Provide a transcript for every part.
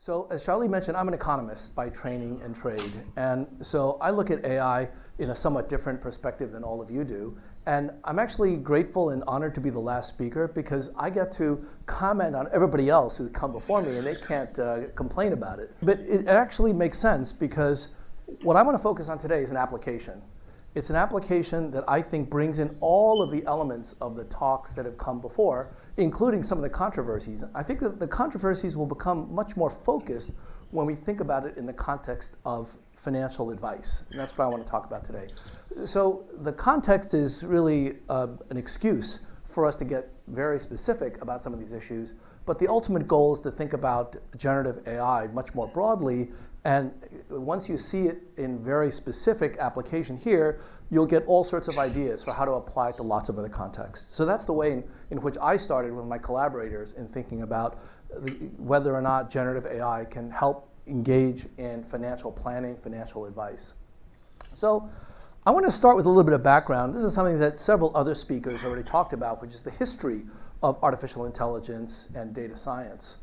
So as Charlie mentioned, I'm an economist by training and trade. And so I look at AI in a somewhat different perspective than all of you do. And I'm actually grateful and honored to be the last speaker because I get to comment on everybody else who's come before me and they can't complain about it. But it actually makes sense because what I want to focus on today is an application. It's an application that I think brings in all of the elements of the talks that have come before, including some of the controversies. I think that the controversies will become much more focused when we think about it in the context of financial advice. And that's what I want to talk about today. So the context is really an excuse for us to get very specific about some of these issues. But the ultimate goal is to think about generative AI much more broadly. And once you see it in very specific application here, you'll get all sorts of ideas for how to apply it to lots of other contexts. So that's the way in which I started with my collaborators in thinking about whether or not generative AI can help engage in financial planning, financial advice. So I want to start with a little bit of background. This is something that several other speakers already talked about, which is the history of artificial intelligence and data science.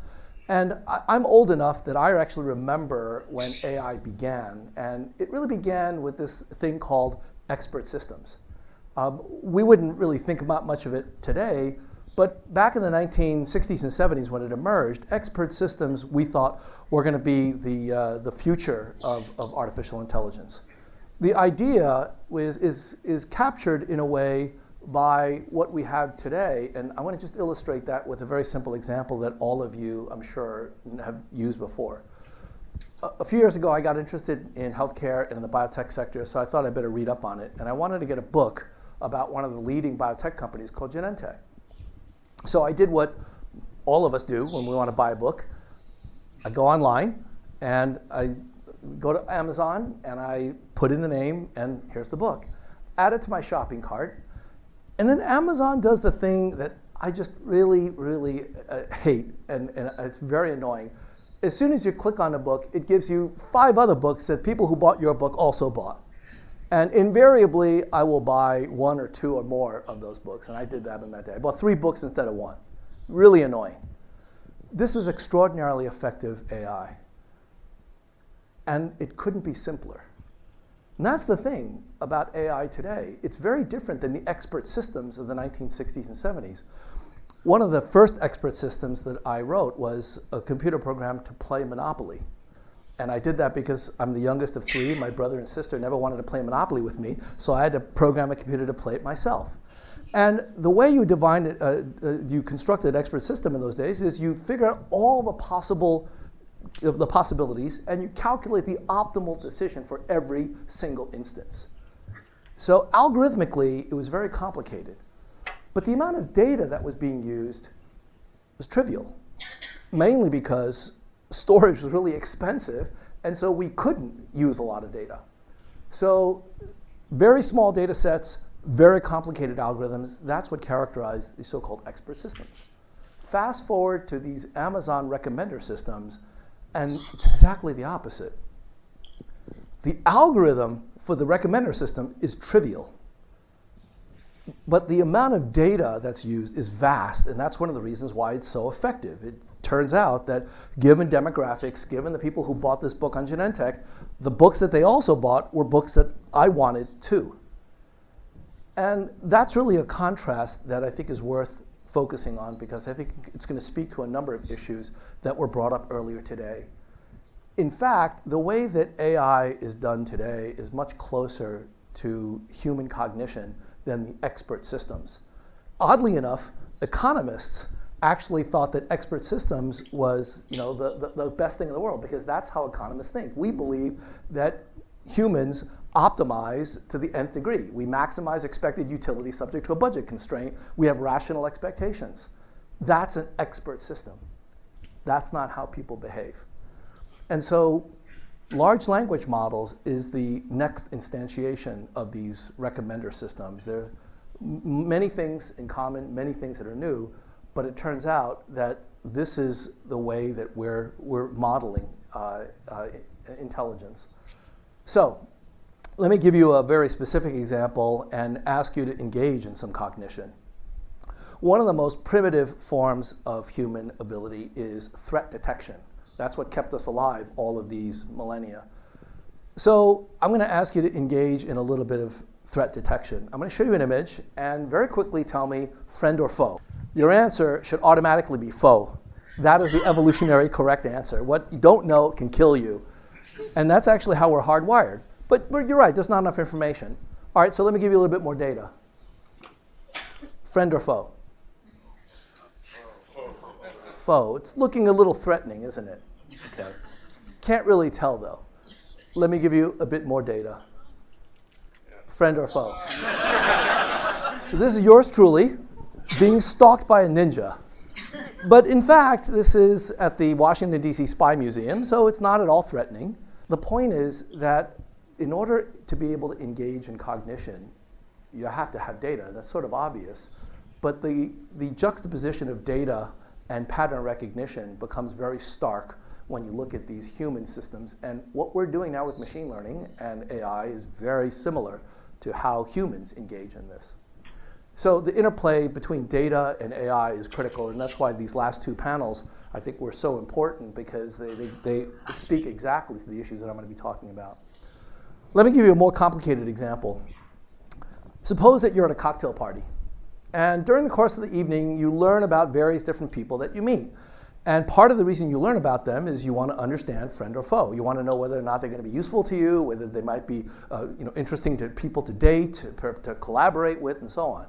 And I'm old enough that I actually remember when AI began. And it really began with this thing called expert systems. We wouldn't really think about much of it today, but back in the 1960s and 70s when it emerged, expert systems we thought were going to be the future of artificial intelligence. The idea is captured in a way by what we have today, and I want to just illustrate that with a very simple example that all of you, I'm sure, have used before. A few years ago, I got interested in healthcare and in the biotech sector, so I thought I'd better read up on it, and I wanted to get a book about one of the leading biotech companies called Genentech. So I did what all of us do when we want to buy a book. I go online, and I go to Amazon, and I put in the name, and here's the book. Add it to my shopping cart. And then Amazon does the thing that I just really, really hate, and it's very annoying. As soon as you click on a book, it gives you 5 other books that people who bought your book also bought. And invariably, I will buy 1 or 2 or more of those books, and I did that on that day. I bought 3 books instead of 1. Really annoying. This is extraordinarily effective AI. And it couldn't be simpler. And that's the thing about AI today. It's very different than the expert systems of the 1960s and 70s. One of the first expert systems that I wrote was a computer program to play Monopoly. And I did that because I'm the youngest of 3. My brother and sister never wanted to play Monopoly with me, so I had to program a computer to play it myself. And the way you you constructed an expert system in those days is you figure out all the possibilities, and you calculate the optimal decision for every single instance. So algorithmically, it was very complicated. But the amount of data that was being used was trivial, mainly because storage was really expensive, and so we couldn't use a lot of data. So very small data sets, very complicated algorithms, that's what characterized the so-called expert systems. Fast forward to these Amazon recommender systems, and it's exactly the opposite. The algorithm for the recommender system is trivial. But the amount of data that's used is vast, and that's one of the reasons why it's so effective. It turns out that given demographics, given the people who bought this book on Genentech, the books that they also bought were books that I wanted too. And that's really a contrast that I think is worth focusing on because I think it's going to speak to a number of issues that were brought up earlier today. In fact, the way that AI is done today is much closer to human cognition than the expert systems. Oddly enough, economists actually thought that expert systems was the best thing in the world because that's how economists think. We believe that humans optimize to the nth degree. We maximize expected utility subject to a budget constraint. We have rational expectations. That's an expert system. That's not how people behave. And so large language models is the next instantiation of these recommender systems. There are many things in common, many things that are new, but it turns out that this is the way that we're modeling intelligence. So let me give you a very specific example and ask you to engage in some cognition. One of the most primitive forms of human ability is threat detection. That's what kept us alive all of these millennia. So I'm going to ask you to engage in a little bit of threat detection. I'm going to show you an image and very quickly tell me friend or foe. Your answer should automatically be foe. That is the evolutionary correct answer. What you don't know can kill you. And that's actually how we're hardwired. But you're right, there's not enough information. All right, so let me give you a little bit more data. Friend or foe? Foe. It's looking a little threatening, isn't it? Okay. Can't really tell, though. Let me give you a bit more data. Friend or foe? So this is yours truly, being stalked by a ninja. But in fact, this is at the Washington, D.C. Spy Museum, so it's not at all threatening. The point is that in order to be able to engage in cognition, you have to have data. That's sort of obvious. But the juxtaposition of data and pattern recognition becomes very stark when you look at these human systems. And what we're doing now with machine learning and AI is very similar to how humans engage in this. So the interplay between data and AI is critical, and that's why these last two panels, I think, were so important, because they speak exactly to the issues that I'm going to be talking about. Let me give you a more complicated example. Suppose that you're at a cocktail party, and during the course of the evening, you learn about various different people that you meet. And part of the reason you learn about them is you want to understand friend or foe. You want to know whether or not they're going to be useful to you, whether they might be interesting to people to date, to collaborate with, and so on.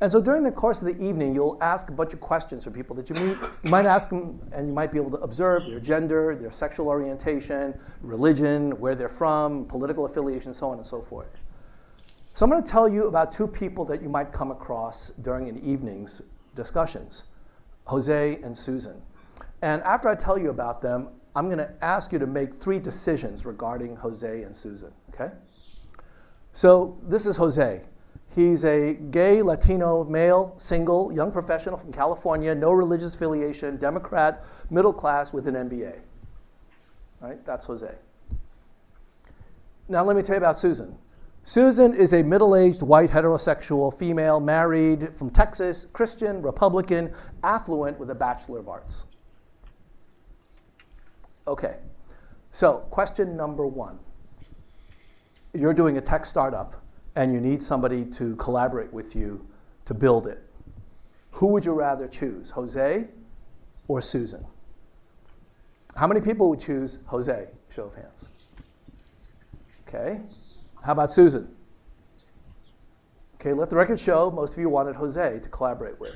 And so during the course of the evening, you'll ask a bunch of questions for people that you meet. You might ask them, and you might be able to observe their gender, their sexual orientation, religion, where they're from, political affiliation, so on and so forth. So I'm going to tell you about two people that you might come across during an evening's discussions, Jose and Susan. And after I tell you about them, I'm going to ask you to make 3 decisions regarding Jose and Susan, okay? So this is Jose. He's a gay Latino male, single, young professional from California, no religious affiliation, Democrat, middle class with an MBA. Right? That's Jose. Now let me tell you about Susan. Susan is a middle-aged white heterosexual female, married, from Texas, Christian, Republican, affluent with a Bachelor of Arts. Okay, so question number 1. You're doing a tech startup, and you need somebody to collaborate with you to build it. Who would you rather choose, Jose or Susan? How many people would choose Jose? Show of hands. Okay, how about Susan? Okay, let the record show most of you wanted Jose to collaborate with.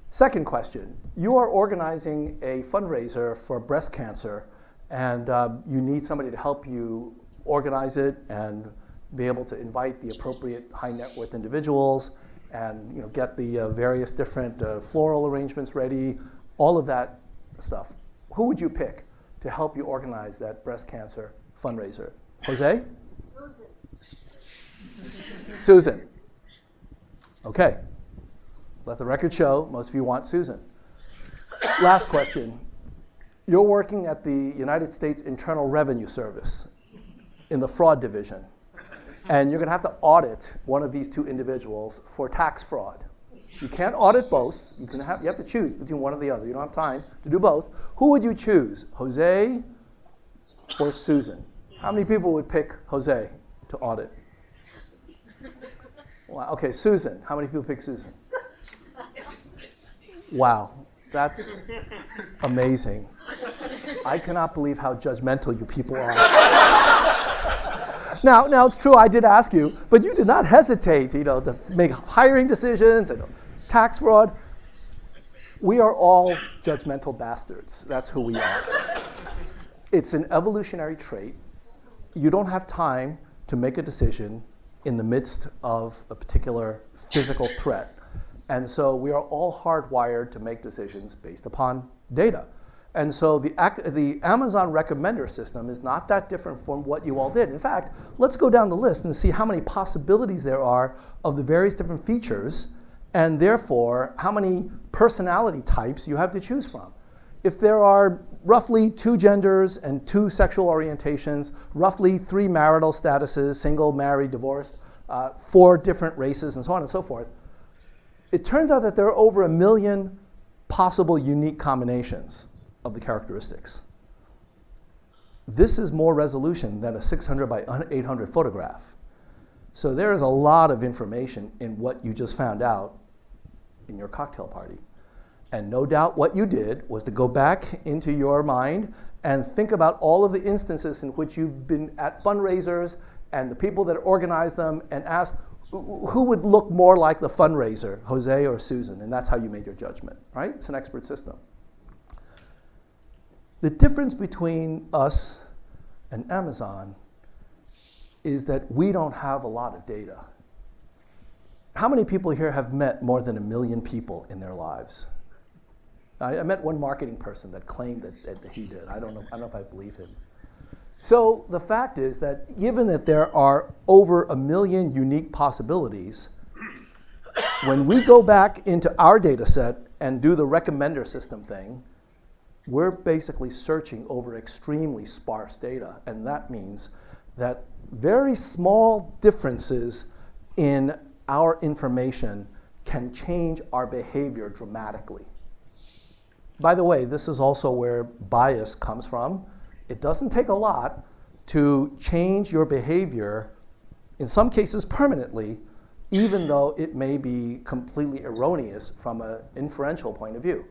Second question, you are organizing a fundraiser for breast cancer, and you need somebody to help you organize it and be able to invite the appropriate high net worth individuals and get the various different floral arrangements ready, all of that stuff. Who would you pick to help you organize that breast cancer fundraiser? Jose? Susan. Susan. Okay. Let the record show most of you want Susan. Last question. You're working at the United States Internal Revenue Service in the fraud division. And you're going to have to audit one of these 2 individuals for tax fraud. You can't audit both. You have to choose between one or the other. You don't have time to do both. Who would you choose, Jose or Susan? How many people would pick Jose to audit? Wow. Okay, Susan. How many people pick Susan? Wow, that's amazing. I cannot believe how judgmental you people are. Now it's true, I did ask you, but you did not hesitate, to make hiring decisions and tax fraud. We are all judgmental bastards. That's who we are. It's an evolutionary trait. You don't have time to make a decision in the midst of a particular physical threat. And so we are all hardwired to make decisions based upon data. And so the Amazon recommender system is not that different from what you all did. In fact, let's go down the list and see how many possibilities there are of the various different features, and therefore how many personality types you have to choose from. If there are roughly 2 genders and 2 sexual orientations, roughly 3 marital statuses, single, married, divorced, 4 different races, and so on and so forth, it turns out that there are over 1 million possible unique combinations of the characteristics. This is more resolution than a 600 by 800 photograph. So there is a lot of information in what you just found out in your cocktail party. And no doubt what you did was to go back into your mind and think about all of the instances in which you've been at fundraisers and the people that organize them and ask who would look more like the fundraiser, Jose or Susan, and that's how you made your judgment, right? It's an expert system. The difference between us and Amazon is that we don't have a lot of data. How many people here have met more than 1 million people in their lives? I met one marketing person that claimed that he did. I don't know if I believe him. So the fact is that given that there are over 1 million unique possibilities, when we go back into our data set and do the recommender system thing, we're basically searching over extremely sparse data. And that means that very small differences in our information can change our behavior dramatically. By the way, this is also where bias comes from. It doesn't take a lot to change your behavior, in some cases permanently, even though it may be completely erroneous from an inferential point of view.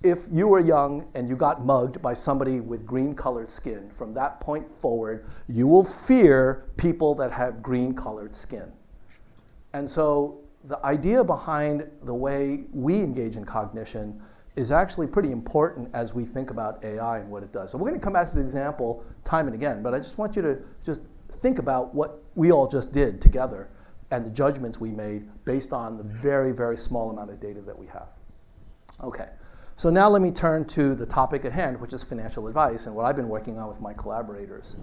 If you were young and you got mugged by somebody with green-colored skin, from that point forward, you will fear people that have green-colored skin. And so the idea behind the way we engage in cognition is actually pretty important as we think about AI and what it does. So we're going to come back to the example time and again, but I just want you to just think about what we all just did together and the judgments we made based on the very, very small amount of data that we have. Okay, so now let me turn to the topic at hand, which is financial advice and what I've been working on with my collaborators.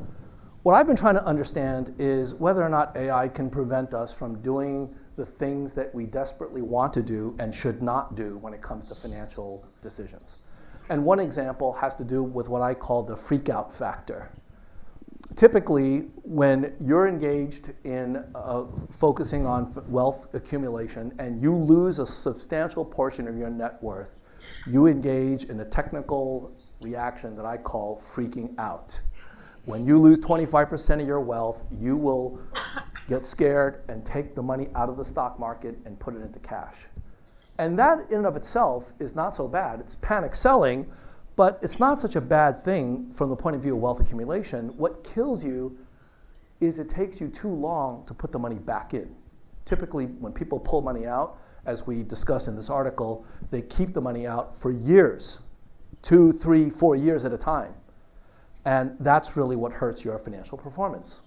What I've been trying to understand is whether or not AI can prevent us from doing the things that we desperately want to do and should not do when it comes to financial decisions. And one example has to do with what I call the freak out factor. Typically, when you're engaged in focusing on wealth accumulation and you lose a substantial portion of your net worth, you engage in a technical reaction that I call freaking out. When you lose 25% of your wealth, you will get scared and take the money out of the stock market and put it into cash. And that in and of itself is not so bad. It's panic selling, but it's not such a bad thing from the point of view of wealth accumulation. What kills you is it takes you too long to put the money back in. Typically, when people pull money out, as we discuss in this article, they keep the money out for years, 2, 3, 4 years at a time. And that's really what hurts your financial performance.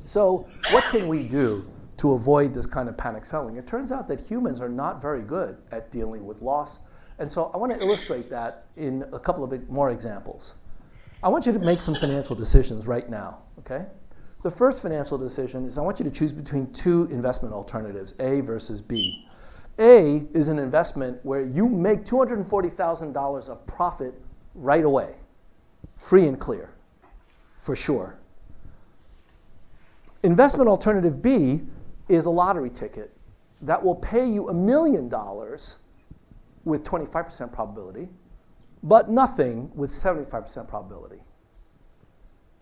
So what can we do to avoid this kind of panic selling? It turns out that humans are not very good at dealing with loss. And so I want to illustrate that in a couple of more examples. I want you to make some financial decisions right now, okay? The first financial decision is I want you to choose between 2 investment alternatives, A versus B. A is an investment where you make $240,000 of profit right away, free and clear, for sure. Investment alternative B is a lottery ticket that will pay you $1 million with 25% probability, but nothing with 75% probability.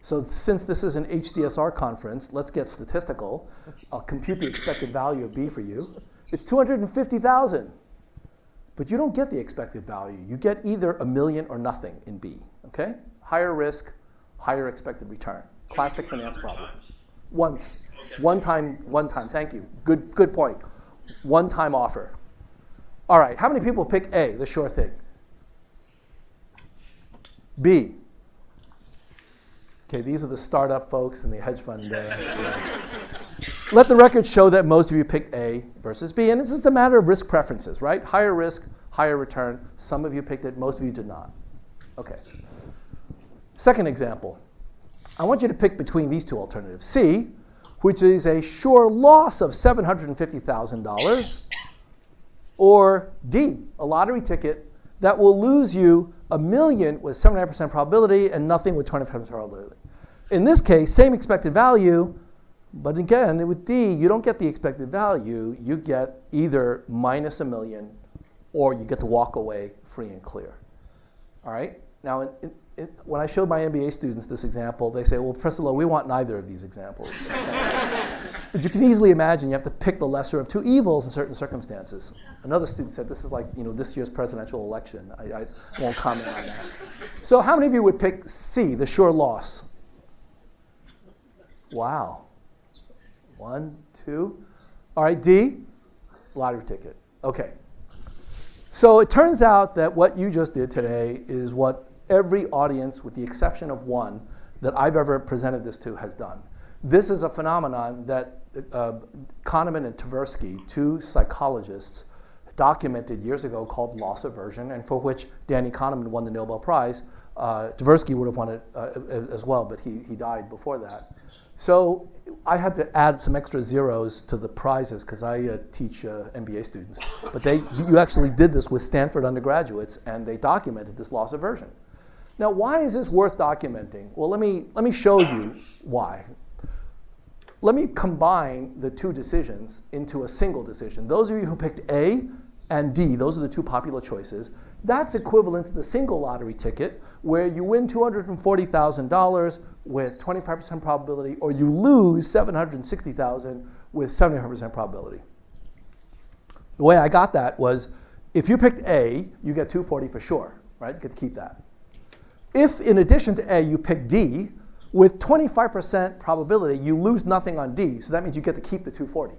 So since this is an HDSR conference, let's get statistical. I'll compute the expected value of B for you. It's $250,000, but you don't get the expected value. You get either $1 million or nothing in B, okay? Higher risk, higher expected return. Classic finance problem. Once, one time, thank you. Good point. One-time offer. All right, how many people pick A, the sure thing? B. Okay, these are the startup folks and the hedge fund. Let the record show that most of you picked A versus B, and it's just a matter of risk preferences, right? Higher risk, higher return. Some of you picked it, most of you did not. Okay. Second example. I want you to pick between these 2 alternatives. C, which is a sure loss of $750,000, or D, a lottery ticket that will lose you $1 million with 79% probability and nothing with 25% probability. In this case, same expected value, but again, with D, you don't get the expected value. You get either minus $1 million or you get to walk away free and clear. All right? Now, when I showed my MBA students this example, they say, well, Professor Lowe, we want neither of these examples. But you can easily imagine you have to pick the lesser of two evils in certain circumstances. Another student said, this is like this year's presidential election. I won't comment on that. So how many of you would pick C, the sure loss? Wow. 1, 2. All right, D, lottery ticket. Okay. So it turns out that what you just did today is what every audience, with the exception of one, that I've ever presented this to has done. This is a phenomenon that Kahneman and Tversky, two psychologists, documented years ago called loss aversion, and for which Danny Kahneman won the Nobel Prize. Tversky would have won it as well, but he died before that. So I had to add some extra zeros to the prizes because I teach MBA students. But you actually did this with Stanford undergraduates, and they documented this loss aversion. Now, why is this worth documenting? Well, let me show you why. Let me combine the two decisions into a single decision. Those of you who picked A and D, those are the two popular choices. That's equivalent to the single lottery ticket where you win $240,000 with 25% probability, or you lose $760,000 with 75% probability. The way I got that was, if you picked A, you get $240 for sure, right? You get to keep that. If, in addition to A, you pick D, with 25% probability, you lose nothing on D, so that means you get to keep the $240.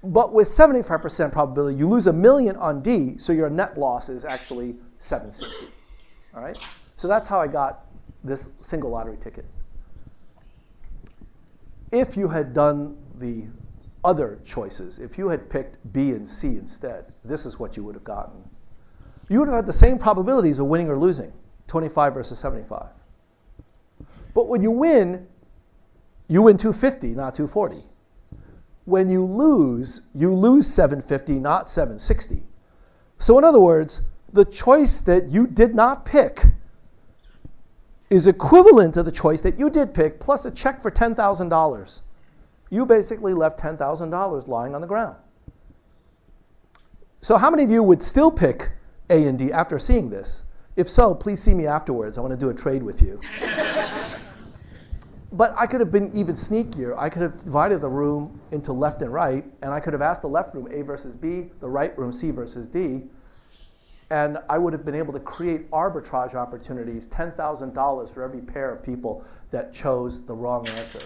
But with 75% probability, you lose $1 million on D, so your net loss is actually $760. All right? So that's how I got this single lottery ticket. If you had done the other choices, if you had picked B and C instead, this is what you would have gotten. You would have had the same probabilities of winning or losing, 25 versus 75. But when you win 250, not 240. When you lose 750, not 760. So in other words, the choice that you did not pick is equivalent to the choice that you did pick, plus a check for $10,000. You basically left $10,000 lying on the ground. So how many of you would still pick A and D after seeing this? If so, please see me afterwards. I want to do a trade with you. But I could have been even sneakier. I could have divided the room into left and right, and I could have asked the left room A versus B, the right room C versus D, and I would have been able to create arbitrage opportunities, $10,000 for every pair of people that chose the wrong answer.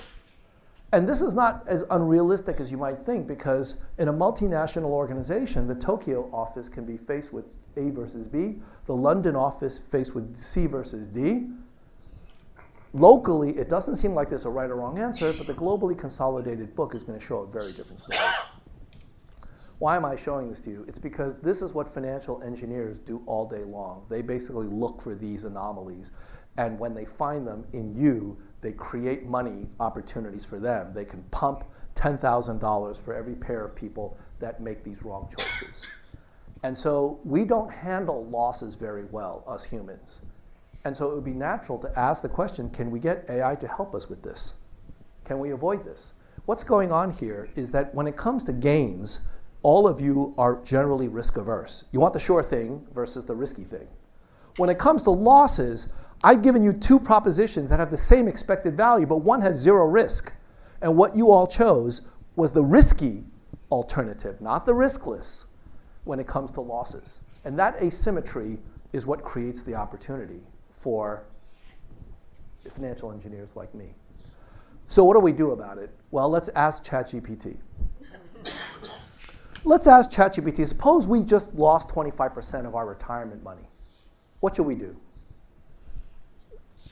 And this is not as unrealistic as you might think, because in a multinational organization, the Tokyo office can be faced with A versus B, the London office faced with C versus D. Locally, it doesn't seem like there's a right or wrong answer, but the globally consolidated book is going to show a very different story. Why am I showing this to you? It's because this is what financial engineers do all day long. They basically look for these anomalies, and when they find them in you, they create money opportunities for them. They can pump $10,000 for every pair of people that make these wrong choices. And so we don't handle losses very well, us humans. And so it would be natural to ask the question, can we get AI to help us with this? Can we avoid this? What's going on here is that when it comes to gains, all of you are generally risk averse. You want the sure thing versus the risky thing. When it comes to losses, I've given you two propositions that have the same expected value, but one has zero risk. And what you all chose was the risky alternative, not the riskless, when it comes to losses. And that asymmetry is what creates the opportunity for financial engineers like me. So what do we do about it? Well, let's ask ChatGPT. Let's ask ChatGPT, suppose we just lost 25% of our retirement money. What should we do?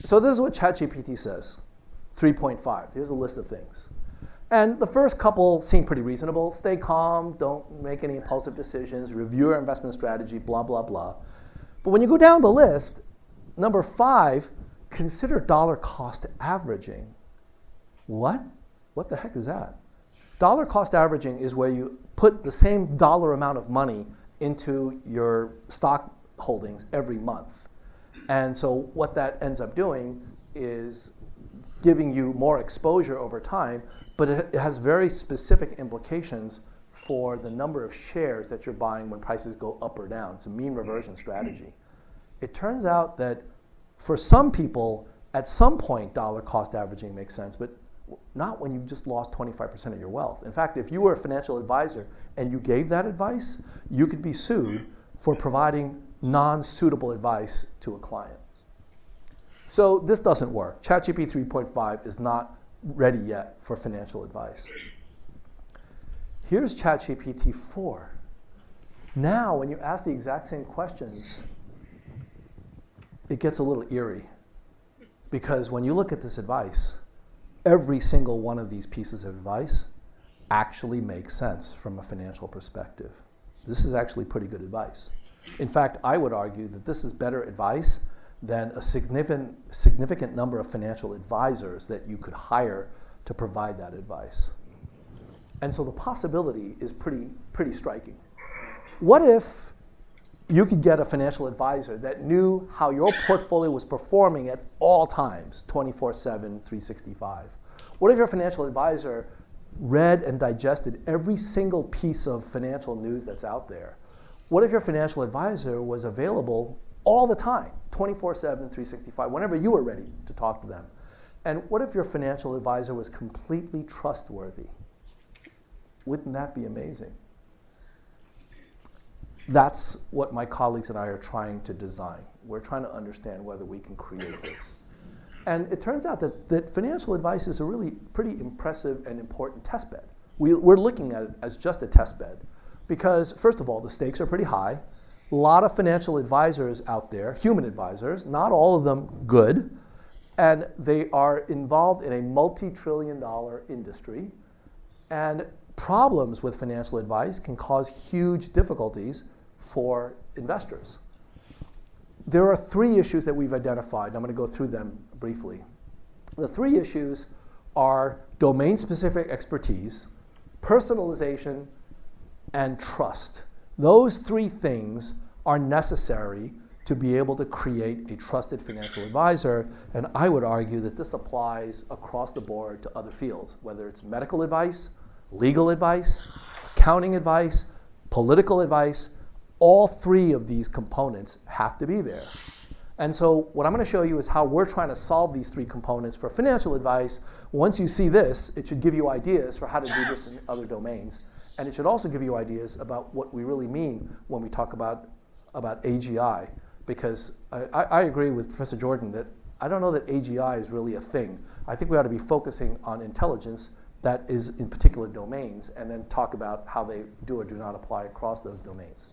So this is what ChatGPT says, 3.5. Here's a list of things. And the first couple seem pretty reasonable. Stay calm, don't make any impulsive decisions, review your investment strategy, blah, blah, blah. But when you go down the list, number 5, consider dollar cost averaging. What? What the heck is that? Dollar cost averaging is where you put the same dollar amount of money into your stock holdings every month. And so what that ends up doing is giving you more exposure over time, but it has very specific implications for the number of shares that you're buying when prices go up or down. It's a mean reversion strategy. it turns out that for some people, at some point, dollar cost averaging makes sense, but not when you just lost 25% of your wealth. In fact, if you were a financial advisor and you gave that advice, you could be sued for providing non-suitable advice to a client. So this doesn't work. ChatGPT 3.5 is not ready yet for financial advice. Here's ChatGPT 4. Now, when you ask the exact same questions, it gets a little eerie. Because when you look at this advice, every single one of these pieces of advice actually makes sense from a financial perspective. This is actually pretty good advice. In fact, I would argue that this is better advice than a significant number of financial advisors that you could hire to provide that advice. And so the possibility is pretty striking. What if you could get a financial advisor that knew how your portfolio was performing at all times, 24/7, 365? What if your financial advisor read and digested every single piece of financial news that's out there? What if your financial advisor was available all the time, 24/7, 365, whenever you were ready to talk to them? And what if your financial advisor was completely trustworthy? Wouldn't that be amazing? That's what my colleagues and I are trying to design. We're trying to understand whether we can create this. And it turns out that financial advice is a really pretty impressive and important test bed. We're looking at it as just a test bed because, first of all, the stakes are pretty high. A lot of financial advisors out there, human advisors, not all of them good, and they are involved in a multi-trillion-dollar industry. And problems with financial advice can cause huge difficulties for investors. There are 3 issues that we've identified, and I'm going to go through them briefly. The 3 issues are domain-specific expertise, personalization, and trust. Those 3 things are necessary to be able to create a trusted financial advisor, and I would argue that this applies across the board to other fields, whether it's medical advice, legal advice, accounting advice, political advice. All 3 of these components have to be there. And so what I'm going to show you is how we're trying to solve these 3 components for financial advice. Once you see this, it should give you ideas for how to do this in other domains. And it should also give you ideas about what we really mean when we talk about AGI. Because I agree with Professor Jordan that I don't know that AGI is really a thing. I think we ought to be focusing on intelligence that is in particular domains and then talk about how they do or do not apply across those domains.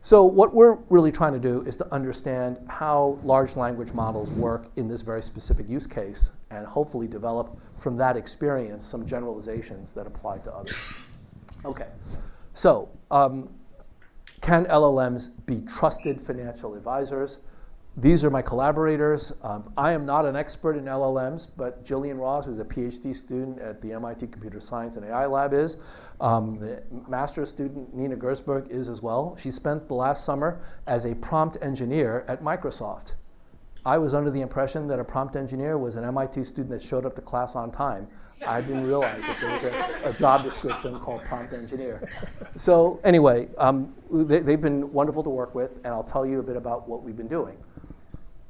So what we're really trying to do is to understand how large language models work in this very specific use case and hopefully develop from that experience some generalizations that apply to others. Okay, so can LLMs be trusted financial advisors? These are my collaborators. I am not an expert in LLMs, but Jillian Ross, who's a PhD student at the MIT Computer Science and AI Lab is. The master's student, Nina Gersberg, is as well. She spent the last summer as a prompt engineer at Microsoft. I was under the impression that a prompt engineer was an MIT student that showed up to class on time. I didn't realize that there was a job description called prompt engineer. So anyway, they've been wonderful to work with, and I'll tell you a bit about what we've been doing.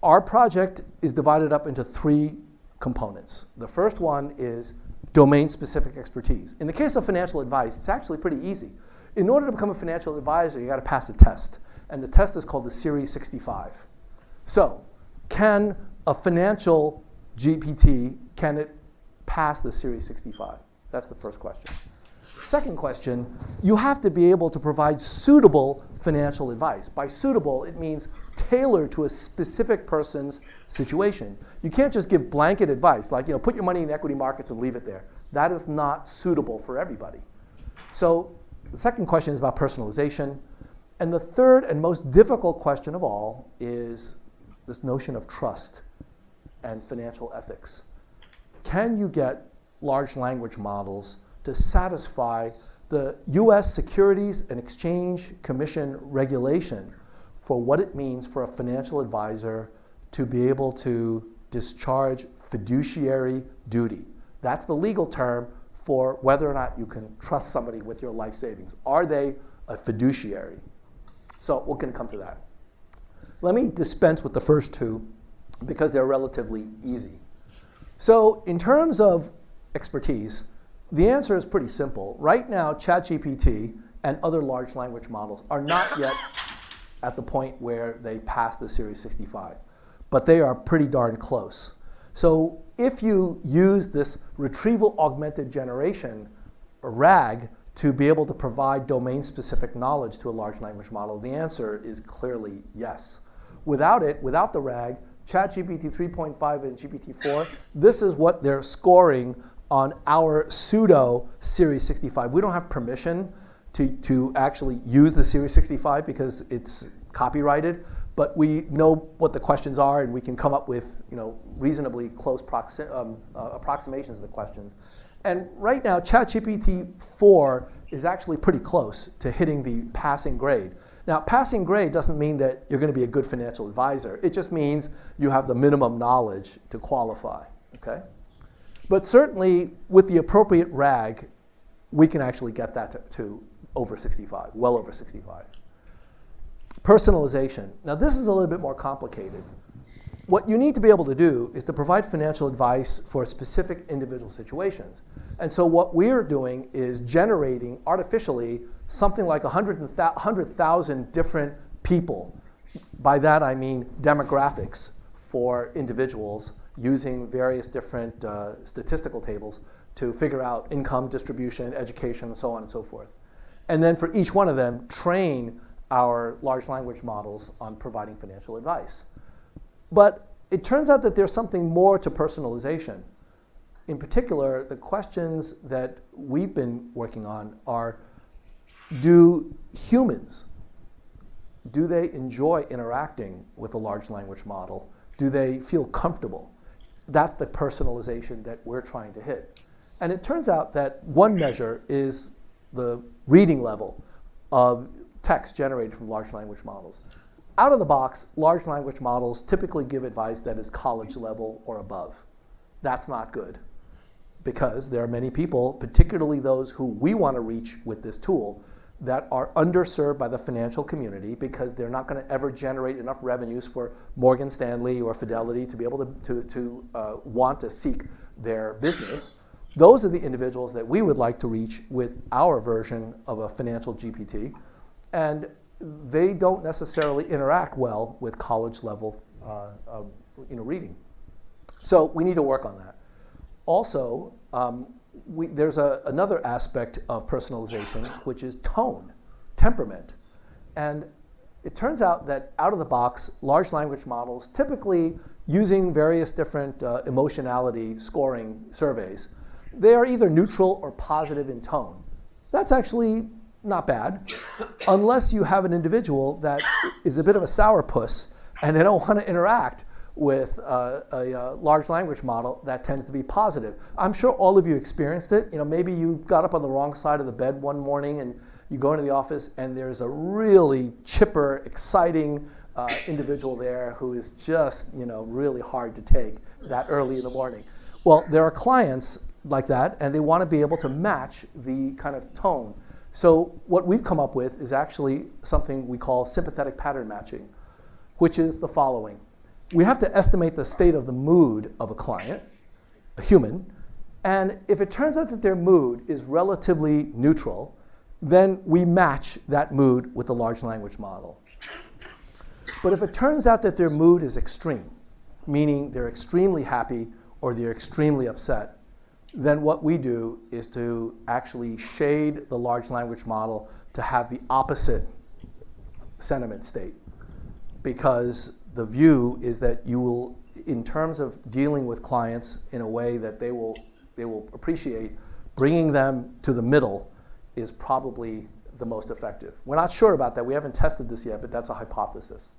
Our project is divided up into 3 components. The first one is domain-specific expertise. In the case of financial advice, it's actually pretty easy. In order to become a financial advisor, you got to pass a test, and the test is called the Series 65. So, can a financial GPT, can it pass the Series 65? That's the first question. Second question, you have to be able to provide suitable financial advice. By suitable, it means tailored to a specific person's situation. You can't just give blanket advice, like, put your money in equity markets and leave it there. That is not suitable for everybody. So the second question is about personalization. And the third and most difficult question of all is this notion of trust and financial ethics. Can you get large language models to satisfy the US Securities and Exchange Commission regulation for what it means for a financial advisor to be able to discharge fiduciary duty? That's the legal term for whether or not you can trust somebody with your life savings. Are they a fiduciary? So we're going to come to that. Let me dispense with the first two because they're relatively easy. So in terms of expertise, the answer is pretty simple. Right now, ChatGPT and other large language models are not yet at the point where they pass the Series 65, but they are pretty darn close. So if you use this retrieval augmented generation, or RAG, to be able to provide domain-specific knowledge to a large language model, the answer is clearly yes. Without it, without the RAG, ChatGPT 3.5 and GPT-4, this is what they're scoring on our pseudo Series 65. We don't have permission to actually use the Series 65 because it's copyrighted, but we know what the questions are and we can come up with reasonably close approximations of the questions. And right now, ChatGPT 4 is actually pretty close to hitting the passing grade. Now, passing grade doesn't mean that you're going to be a good financial advisor. It just means you have the minimum knowledge to qualify, okay? But certainly, with the appropriate RAG, we can actually get that to over 65, well over 65. Personalization. Now, this is a little bit more complicated. What you need to be able to do is to provide financial advice for specific individual situations. And so what we're doing is generating artificially something like 100,000 different people. By that I mean demographics for individuals using various different statistical tables to figure out income distribution, education, and so on and so forth. And then for each one of them, train our large language models on providing financial advice. But it turns out that there's something more to personalization. In particular, the questions that we've been working on are, do humans, do they enjoy interacting with a large language model? Do they feel comfortable? That's the personalization that we're trying to hit. And it turns out that one measure is the reading level of text generated from large language models. Out of the box, large language models typically give advice that is college level or above. That's not good, because there are many people, particularly those who we want to reach with this tool, that are underserved by the financial community because they're not going to ever generate enough revenues for Morgan Stanley or Fidelity to be able to want to seek their business. Those are the individuals that we would like to reach with our version of a financial GPT. And they don't necessarily interact well with college level reading. So we need to work on that. Also, there's another aspect of personalization, which is tone, temperament. And it turns out that out of the box, large language models, typically using various different emotionality scoring surveys, they are either neutral or positive in tone. That's actually not bad, unless you have an individual that is a bit of a sourpuss and they don't want to interact with a large language model that tends to be positive. I'm sure all of you experienced it. Maybe you got up on the wrong side of the bed one morning and you go into the office and there's a really chipper, exciting individual there who is just really hard to take that early in the morning. Well, there are clients like that, and they want to be able to match the kind of tone. So what we've come up with is actually something we call sympathetic pattern matching, which is the following. We have to estimate the state of the mood of a client, a human, and if it turns out that their mood is relatively neutral, then we match that mood with the large language model. But if it turns out that their mood is extreme, meaning they're extremely happy or they're extremely upset, then what we do is to actually shade the large language model to have the opposite sentiment state. Because the view is that you will, in terms of dealing with clients in a way that they will appreciate, bringing them to the middle is probably the most effective. We're not sure about that. We haven't tested this yet, but that's a hypothesis.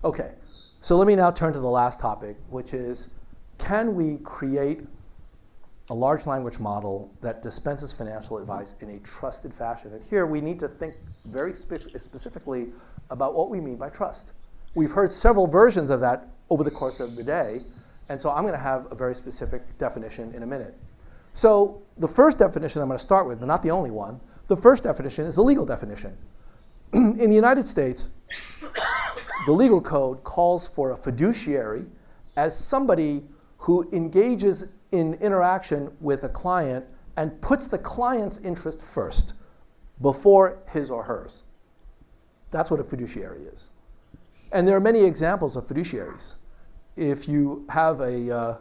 Okay, so let me now turn to the last topic, which is, can we create a large language model that dispenses financial advice in a trusted fashion? And here we need to think very specifically about what we mean by trust. We've heard several versions of that over the course of the day, and so I'm going to have a very specific definition in a minute. So the first definition I'm going to start with, but not the only one, the first definition is the legal definition. In the United States, the legal code calls for a fiduciary as somebody who engages in interaction with a client and puts the client's interest first before his or hers. That's what a fiduciary is. And there are many examples of fiduciaries. If you have a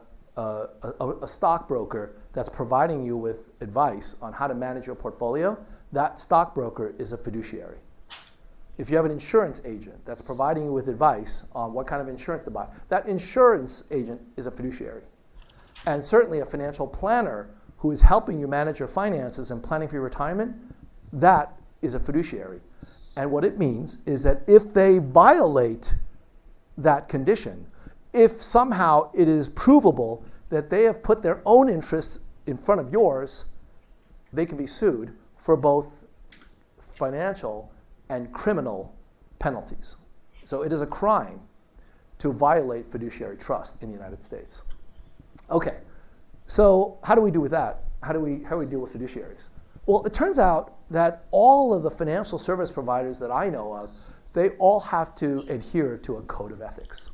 stockbroker that's providing you with advice on how to manage your portfolio, that stockbroker is a fiduciary. If you have an insurance agent that's providing you with advice on what kind of insurance to buy, that insurance agent is a fiduciary. And certainly a financial planner who is helping you manage your finances and planning for your retirement, that is a fiduciary. And what it means is that if they violate that condition, if somehow it is provable that they have put their own interests in front of yours, they can be sued for both financial and criminal penalties. So it is a crime to violate fiduciary trust in the United States. Okay, so how do we do with that? How do we deal with fiduciaries? Well, it turns out that all of the financial service providers that I know of, they all have to adhere to a code of ethics.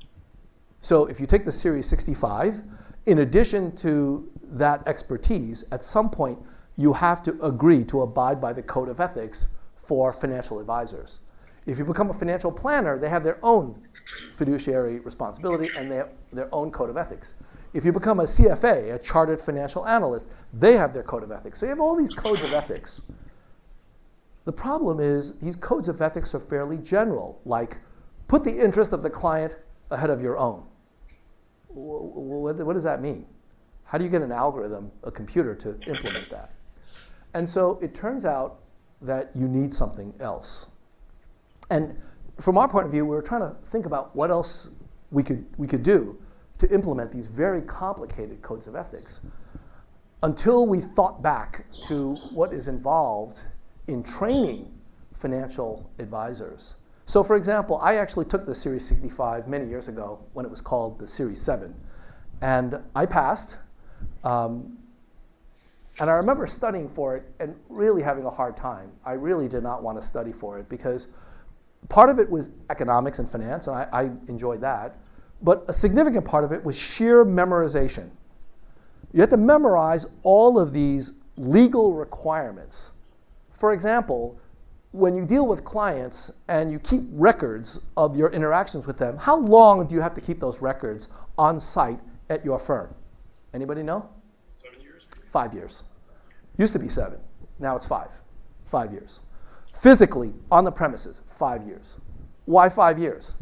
So if you take the Series 65, in addition to that expertise, at some point you have to agree to abide by the code of ethics for financial advisors. If you become a financial planner, they have their own fiduciary responsibility and they have their own code of ethics. If you become a CFA, a chartered financial analyst, they have their code of ethics. So you have all these codes of ethics. The problem is these codes of ethics are fairly general, like put the interest of the client ahead of your own. What does that mean? How do you get an algorithm, a computer, to implement that? And so it turns out that you need something else. And from our point of view, we were trying to think about what else we could do to implement these very complicated codes of ethics until we thought back to what is involved in training financial advisors. So for example, I actually took the Series 65 many years ago when it was called the Series 7. And I passed. And I remember studying for it and really having a hard time. I really did not want to study for it because part of it was economics and finance, and I enjoyed that. But a significant part of it was sheer memorization. You had to memorize all of these legal requirements. For example, when you deal with clients and you keep records of your interactions with them, how long do you have to keep those records on site at your firm? Anybody know? 7 years? 5 years. Used to be 7. Now it's 5. 5 years. Physically, on the premises, 5 years. Why 5 years?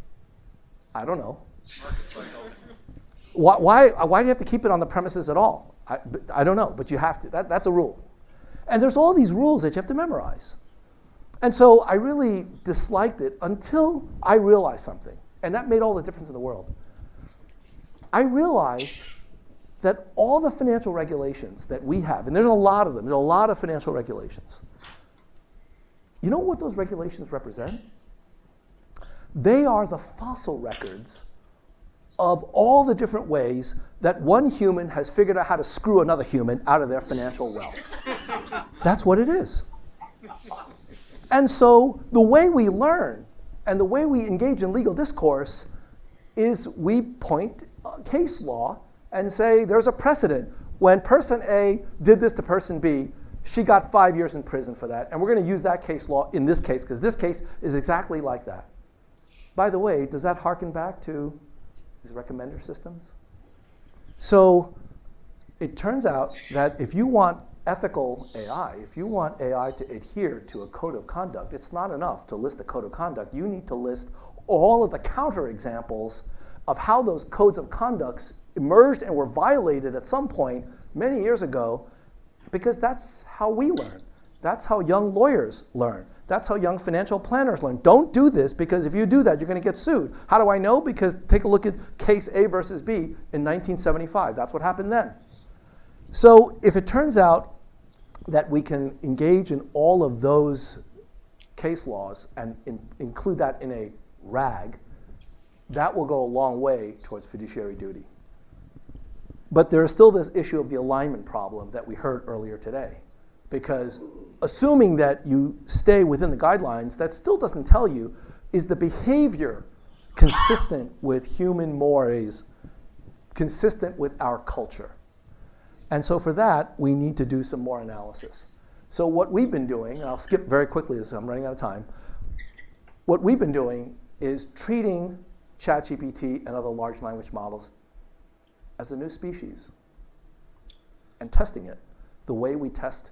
I don't know. Why do you have to keep it on the premises at all? I don't know, but you have to. That's a rule. And there's all these rules that you have to memorize. And so I really disliked it until I realized something. And that made all the difference in the world. I realized that all the financial regulations that we have, and there's a lot of them, there's a lot of financial regulations. You know what those regulations represent? They are the fossil records of all the different ways that one human has figured out how to screw another human out of their financial wealth. That's what it is. And so the way we learn and the way we engage in legal discourse is we point case law and say there's a precedent. When person A did this to person B, she got 5 years in prison for that. And we're going to use that case law in this case because this case is exactly like that. By the way, does that harken back to these recommender systems? So it turns out that if you want ethical AI, if you want AI to adhere to a code of conduct, it's not enough to list a code of conduct. You need to list all of the counterexamples of how those codes of conducts emerged and were violated at some point many years ago, because that's how we learn. That's how young lawyers learn. That's how young financial planners learn. Don't do this because if you do that, you're going to get sued. How do I know? Because take a look at case A versus B in 1975. That's what happened then. So if it turns out that we can engage in all of those case laws and include that in a RAG, that will go a long way towards fiduciary duty. But there is still this issue of the alignment problem that we heard earlier today. Because assuming that you stay within the guidelines, that still doesn't tell you, is the behavior consistent with human mores, consistent with our culture. And so for that, we need to do some more analysis. So what we've been doing, and I'll skip very quickly because I'm running out of time, what we've been doing is treating ChatGPT and other large language models as a new species and testing it the way we test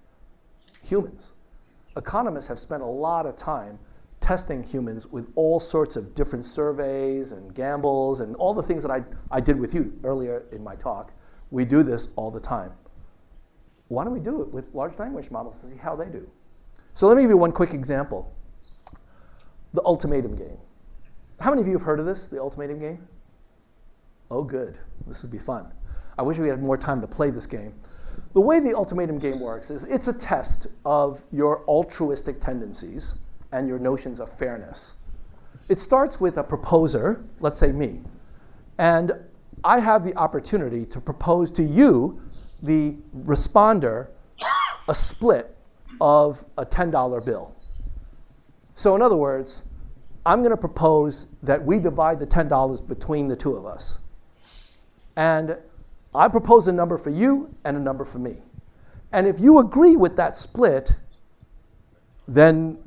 humans. Economists have spent a lot of time testing humans with all sorts of different surveys and gambles and all the things that I did with you earlier in my talk. We do this all the time. Why don't we do it with large language models to see how they do? So let me give you one quick example. The ultimatum game. How many of you have heard of this, the ultimatum game? Oh, good. This would be fun. I wish we had more time to play this game. The way the ultimatum game works is it's a test of your altruistic tendencies and your notions of fairness. It starts with a proposer, let's say me, and I have the opportunity to propose to you, the responder, a split of a $10 bill. So in other words, I'm going to propose that we divide the $10 between the two of us. And I propose a number for you and a number for me. And if you agree with that split, then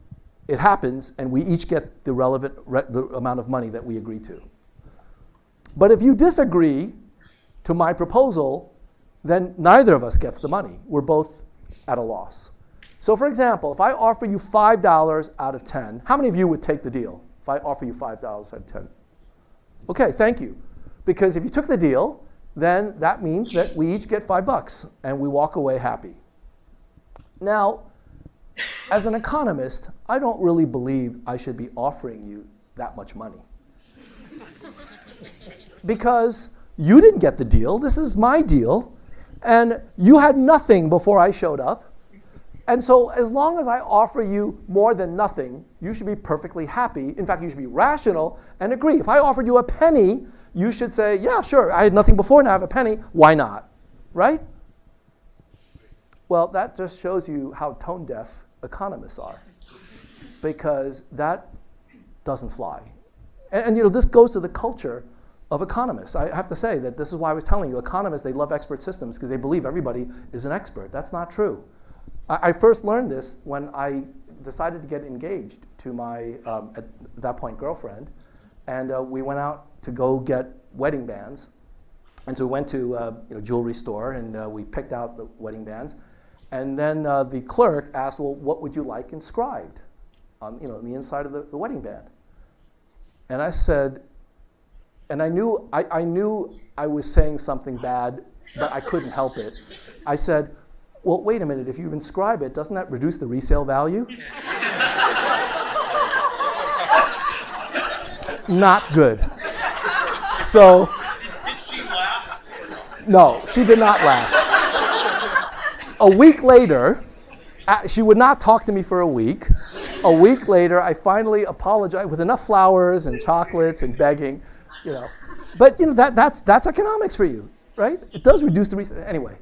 it happens and we each get the relevant the amount of money that we agree to. But if you disagree to my proposal, then neither of us gets the money. We're both at a loss. So for example, if I offer you $5 out of 10, how many of you would take the deal if I offer you $5 out of 10? Okay, thank you. Because if you took the deal, then that means that we each get $5 and we walk away happy. Now, as an economist, I don't really believe I should be offering you that much money. Because you didn't get the deal, this is my deal, and you had nothing before I showed up. And so as long as I offer you more than nothing, you should be perfectly happy. In fact, you should be rational and agree. If I offered you a penny, you should say, yeah, sure, I had nothing before, now I have a penny, why not, right? Well, that just shows you how tone deaf economists are, because that doesn't fly. And this goes to the culture of economists. I have to say that this is why I was telling you, economists, they love expert systems because they believe everybody is an expert. That's not true. I first learned this when I decided to get engaged to my, at that point, girlfriend, and we went out to go get wedding bands. And so we went to a jewelry store and we picked out the wedding bands. And then the clerk asked, well, what would you like inscribed on the inside of the wedding band? And I said, and I knew I was saying something bad, but I couldn't help it. I said, well, wait a minute, if you inscribe it, doesn't that reduce the resale value? Not good. So, did she laugh? No, she did not laugh. A week later, she would not talk to me for a week. A week later, I finally apologized with enough flowers and chocolates and begging, But that's economics for you, right? It does reduce the resale. Anyway,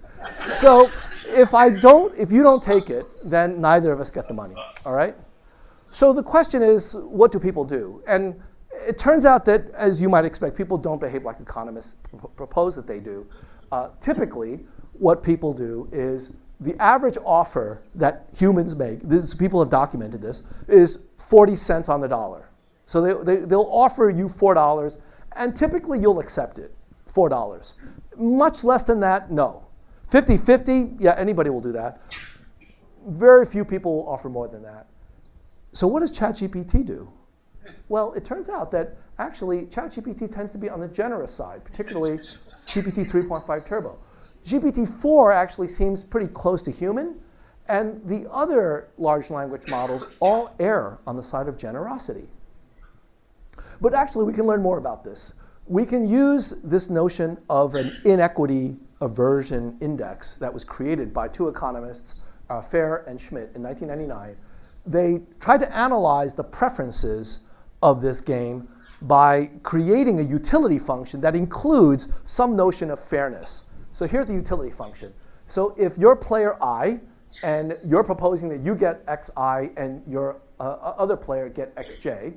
so if you don't take it, then neither of us get the money, all right? So the question is, what do people do? And it turns out that, as you might expect, people don't behave like economists propose that they do. Typically, what people do is the average offer that humans make, people have documented this, is 40 cents on the dollar. So they'll offer you $4, and typically you'll accept it, $4. Much less than that, no. 50-50, yeah, anybody will do that. Very few people will offer more than that. So what does ChatGPT do? Well, it turns out that actually ChatGPT tends to be on the generous side, particularly GPT 3.5 Turbo. GPT-4 actually seems pretty close to human, and the other large language models all err on the side of generosity. But actually, we can learn more about this. We can use this notion of an inequity aversion index that was created by two economists, Fair and Schmidt, in 1999. They tried to analyze the preferences of this game by creating a utility function that includes some notion of fairness. So here's the utility function. So if you're player I, and you're proposing that you get xi and your other player get xj,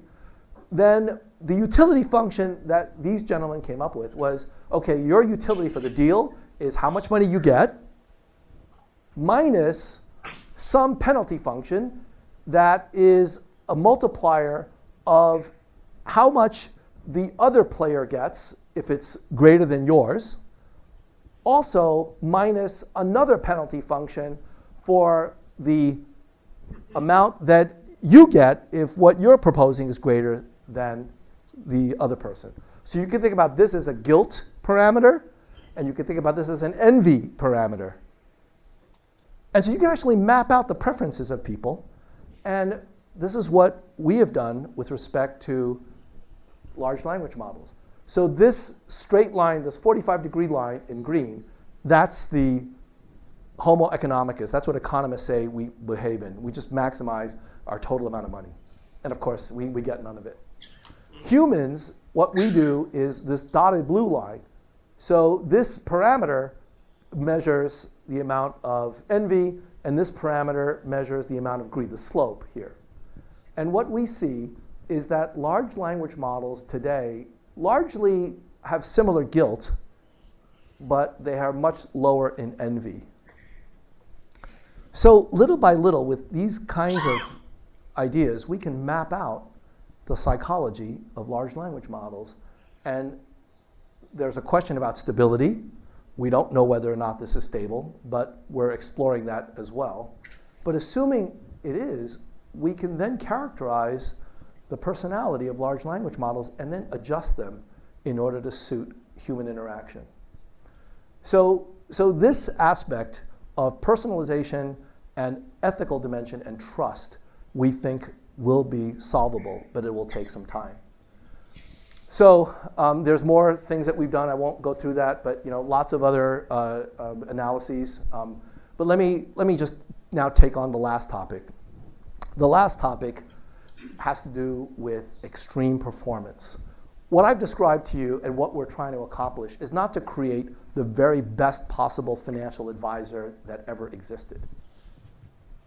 then the utility function that these gentlemen came up with was, okay, your utility for the deal is how much money you get minus some penalty function that is a multiplier of how much the other player gets if it's greater than yours, also minus another penalty function for the amount that you get if what you're proposing is greater than the other person. So you can think about this as a guilt parameter, and you can think about this as an envy parameter. And so you can actually map out the preferences of people, and this is what we have done with respect to large language models. So this straight line, this 45-degree line in green, that's the Homo economicus. That's what economists say we behave in. We just maximize our total amount of money. And of course, we get none of it. Humans, what we do is this dotted blue line. So this parameter measures the amount of envy, and this parameter measures the amount of greed, the slope here. And what we see is that large language models today largely have similar guilt, but they are much lower in envy. So little by little, with these kinds of ideas, we can map out the psychology of large language models. And there's a question about stability. We don't know whether or not this is stable, but we're exploring that as well. But assuming it is, we can then characterize the personality of large language models and then adjust them in order to suit human interaction. So this aspect of personalization and ethical dimension and trust, we think will be solvable, but it will take some time. So there's more things that we've done. I won't go through that, but lots of other analyses. But let me just now take on the last topic. The last topic has to do with extreme performance. What I've described to you and what we're trying to accomplish is not to create the very best possible financial advisor that ever existed.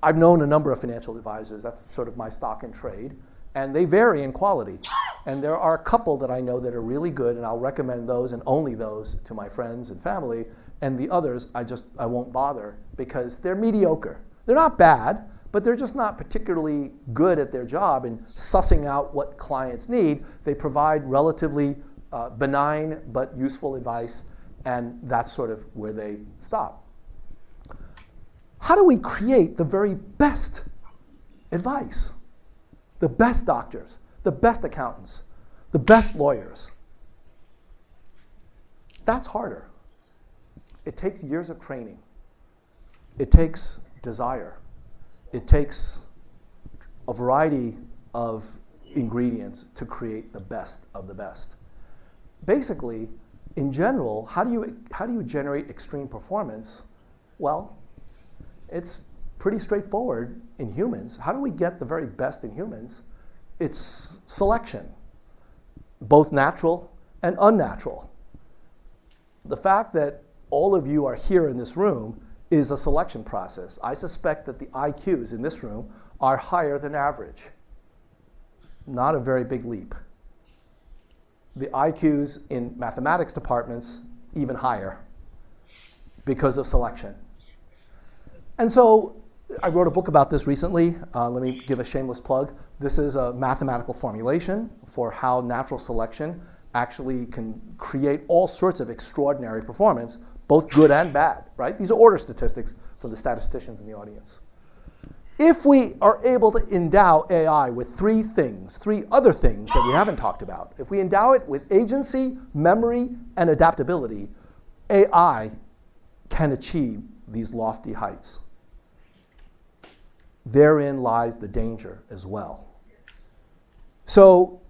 I've known a number of financial advisors. That's sort of my stock in trade. And they vary in quality. And there are a couple that I know that are really good, and I'll recommend those and only those to my friends and family. And the others, I won't bother because they're mediocre. They're not bad, but they're just not particularly good at their job in sussing out what clients need. They provide relatively benign but useful advice, and that's sort of where they stop. How do we create the very best advice? The best doctors, the best accountants, the best lawyers? That's harder. It takes years of training. It takes desire. It takes a variety of ingredients to create the best of the best. Basically, in general, how do you generate extreme performance? Well, it's pretty straightforward in humans. How do we get the very best in humans? It's selection, both natural and unnatural. The fact that all of you are here in this room is a selection process. I suspect that the IQs in this room are higher than average. Not a very big leap. The IQs in mathematics departments, even higher because of selection. And so I wrote a book about this recently. Let me give a shameless plug. This is a mathematical formulation for how natural selection actually can create all sorts of extraordinary performance, both good and bad, right? These are order statistics for the statisticians in the audience. If we are able to endow AI with three other things that we haven't talked about, if we endow it with agency, memory, and adaptability, AI can achieve these lofty heights. Therein lies the danger as well. So,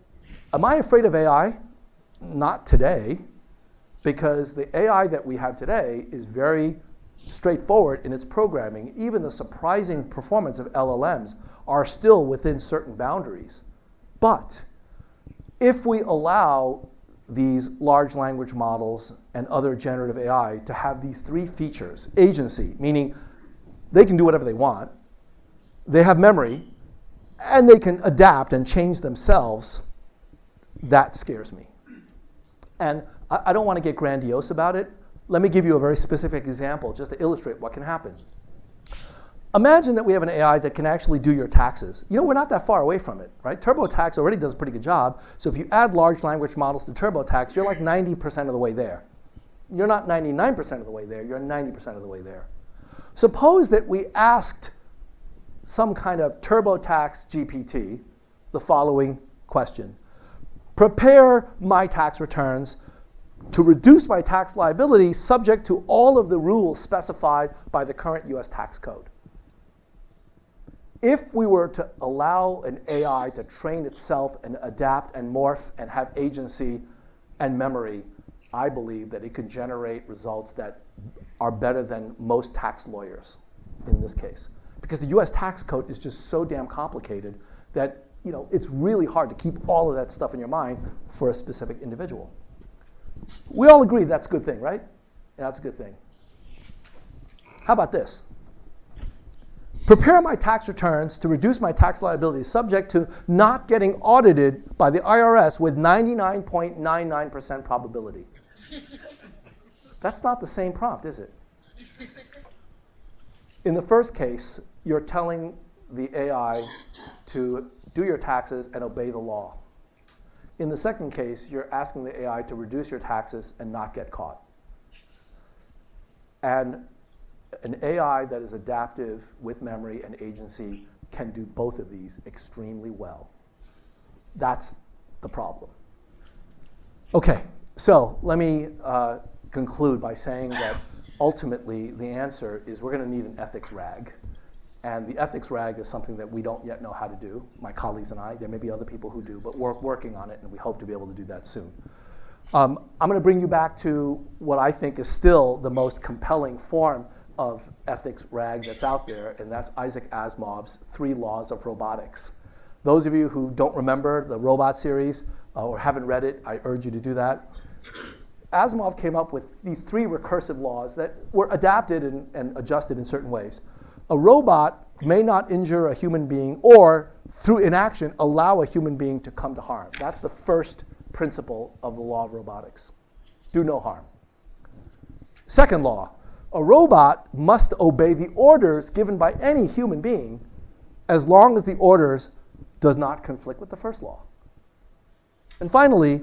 am I afraid of AI? Not today, because the AI that we have today is very straightforward in its programming. Even the surprising performance of LLMs are still within certain boundaries. But if we allow these large language models and other generative AI to have these three features, agency, meaning they can do whatever they want, they have memory, and they can adapt and change themselves, That scares me. And I don't want to get grandiose about it. Let me give you a very specific example just to illustrate what can happen. Imagine that we have an AI that can actually do your taxes. You know, we're not that far away from it, right? TurboTax already does a pretty good job. So if you add large language models to TurboTax, you're like 90% of the way there. You're not 99% of the way there, you're 90% of the way there. Suppose that we asked some kind of TurboTax GPT the following question. Prepare my tax returns to reduce my tax liability subject to all of the rules specified by the current US tax code. If we were to allow an AI to train itself and adapt and morph and have agency and memory, I believe that it could generate results that are better than most tax lawyers in this case. Because the US tax code is just so damn complicated that it's really hard to keep all of that stuff in your mind for a specific individual. We all agree that's a good thing, right? Yeah, that's a good thing. How about this? Prepare my tax returns to reduce my tax liability subject to not getting audited by the IRS with 99.99% probability. That's not the same prompt, is it? In the first case, you're telling the AI to do your taxes and obey the law. In the second case, you're asking the AI to reduce your taxes and not get caught. And an AI that is adaptive with memory and agency can do both of these extremely well. That's the problem. Okay, so let me conclude by saying that ultimately the answer is we're going to need an ethics rag. And the ethics rag is something that we don't yet know how to do, my colleagues and I. There may be other people who do, but we're working on it, and we hope to be able to do that soon. I'm going to bring you back to what I think is still the most compelling form of ethics rag that's out there, and that's Isaac Asimov's 3 Laws of Robotics. Those of you who don't remember the Robot series or haven't read it, I urge you to do that. Asimov came up with these 3 recursive laws that were adapted and adjusted in certain ways. A robot may not injure a human being or, through inaction, allow a human being to come to harm. That's the first principle of the law of robotics. Do no harm. Second law, a robot must obey the orders given by any human being as long as the orders does not conflict with the first law. And finally,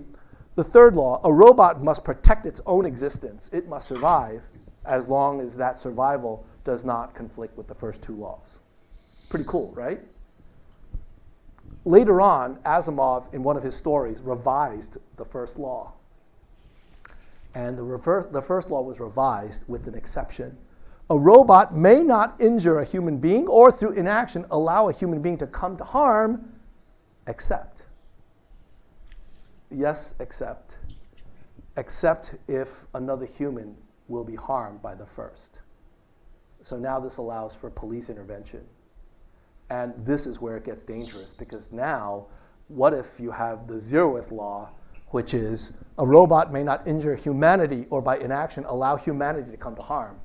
the third law, a robot must protect its own existence. It must survive as long as that survival does not conflict with the first 2 laws. Pretty cool, right? Later on, Asimov, in one of his stories, revised the first law. And the first law was revised with an exception. A robot may not injure a human being or, through inaction, allow a human being to come to harm, except. Yes, except if another human will be harmed by the first. So now this allows for police intervention. And this is where it gets dangerous, because now, what if you have the 0th law, which is a robot may not injure humanity or by inaction allow humanity to come to harm.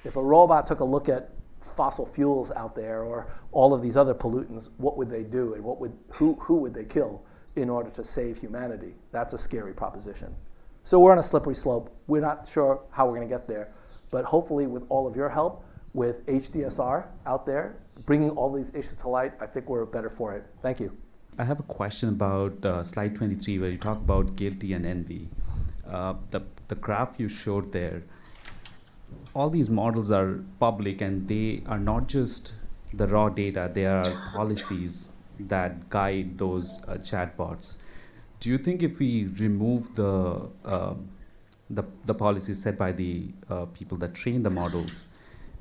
If a robot took a look at fossil fuels out there or all of these other pollutants, what would they do, and who would they kill in order to save humanity? That's a scary proposition. So we're on a slippery slope. We're not sure how we're going to get there, but hopefully with all of your help, with HDSR out there, bringing all these issues to light, I think we're better for it. Thank you. I have a question about slide 23, where you talk about guilty and envy. The graph you showed there, all these models are public, and they are not just the raw data, they are policies that guide those chatbots. Do you think if we remove the policies set by the people that train the models